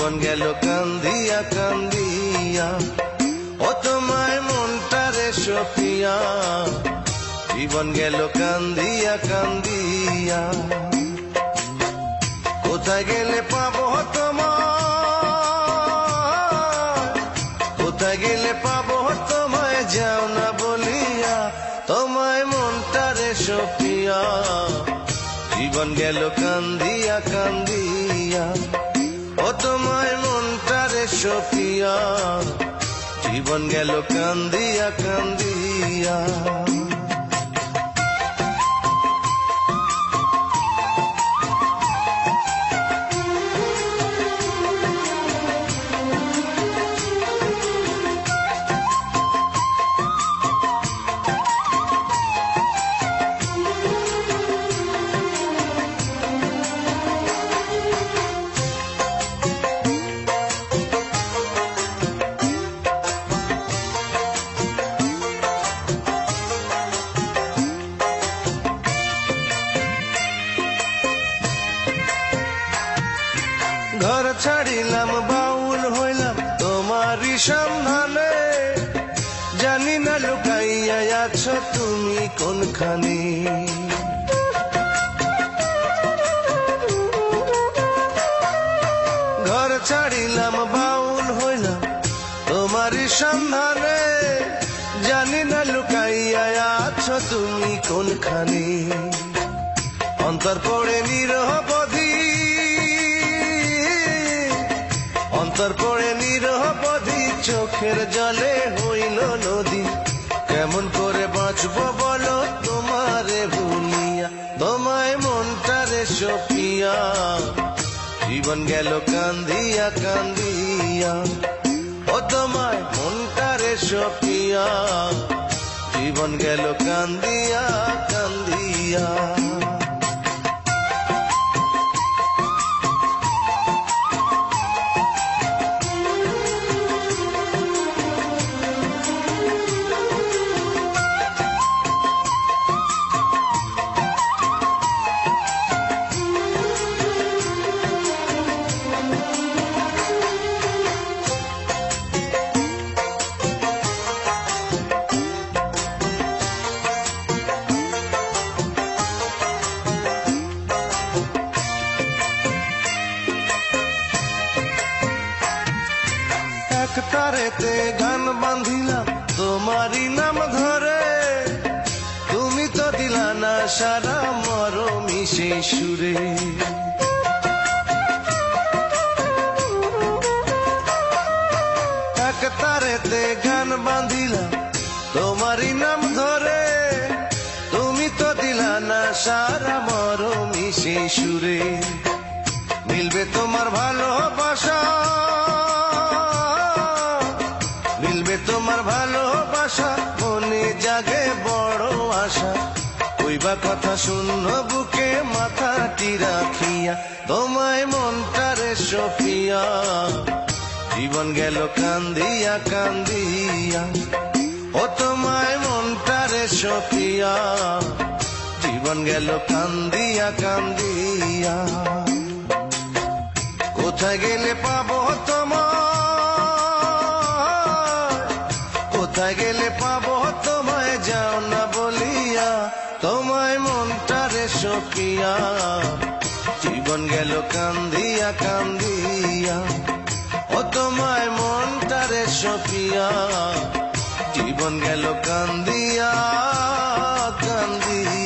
জীবন গেল কান্দিয়া কান্দিয়া, ও তোমায় মনটারে সপিয়া, জীবন গেল কান্দিয়া কান্দিয়া। কোথায় গেলে পাবো তোমায়, কোথায় গেলে পাবো তোমায়, যাও না বলিয়া, তোমায় মনটারে সপিয়া, জীবন গেল কান্দিয়া কান্দিয়া, ও তোমায় মনটারে সপিয়া, জীবন গেল কান্দিয়া কান্দিয়া। ঘর ছাড়িলাম বাউল হইলাম তোমারই সন্ধানে, জানি না লুকাইয়া আছো তুমি কোনখানে। ঘর ছাড়িলাম বাউল হইলাম তোমারই সন্ধানে, জানি না লুকাইয়া আছো তুমি কোনখানে। অন্তর পড়ে নিরবধি, অন্তর পড়ে নিরবধি, চোখের জলে হইল নদী। কেমন করে বাঁচবো বলো তোমারে ভুলিয়া, তোমায় মনটারে সপিয়া, জীবন গেল কান্দিয়া কান্দিয়া, ও তোমায় মনটারে সপিয়া, জীবন গেল কান্দিয়া কান্দিয়া। এক তারেতে গান বাঁধিলাম তোমারই নাম ধরে, তুমি তো দিলা না সারা মরমি সেই সুরে। এক তারেতে গান বাঁধিলাম তোমারই নাম ধরে, তুমি তো দিলা না সারা মরমি সেই সুরে। মিলবে তোমার ভালোবাসা, মিলবে তোমার ভালোবাসা, মনে জাগে বড় আশা, কইবা কথা শূন্য বুকে মাথাটি রাখিয়া, তোমায় মনটারে সপিয়া, জীবন গেল কান্দিয়া কান্দিয়া, ও তোমায় মনটারে সপিয়া, জীবন গেল কান্দিয়া কান্দিয়া। কোথায় গেলে পাবো তোমায়, কোথায় গেলে পাবো তোমায়, যাও না বলিয়া, তোমায় মনটারে সপিয়া, জীবন গেল কান্দিয়া কান্দিয়া, ও তোমায় মনটারে সপিয়া, জীবন গেল কান্দিয়া কান্দিয়া।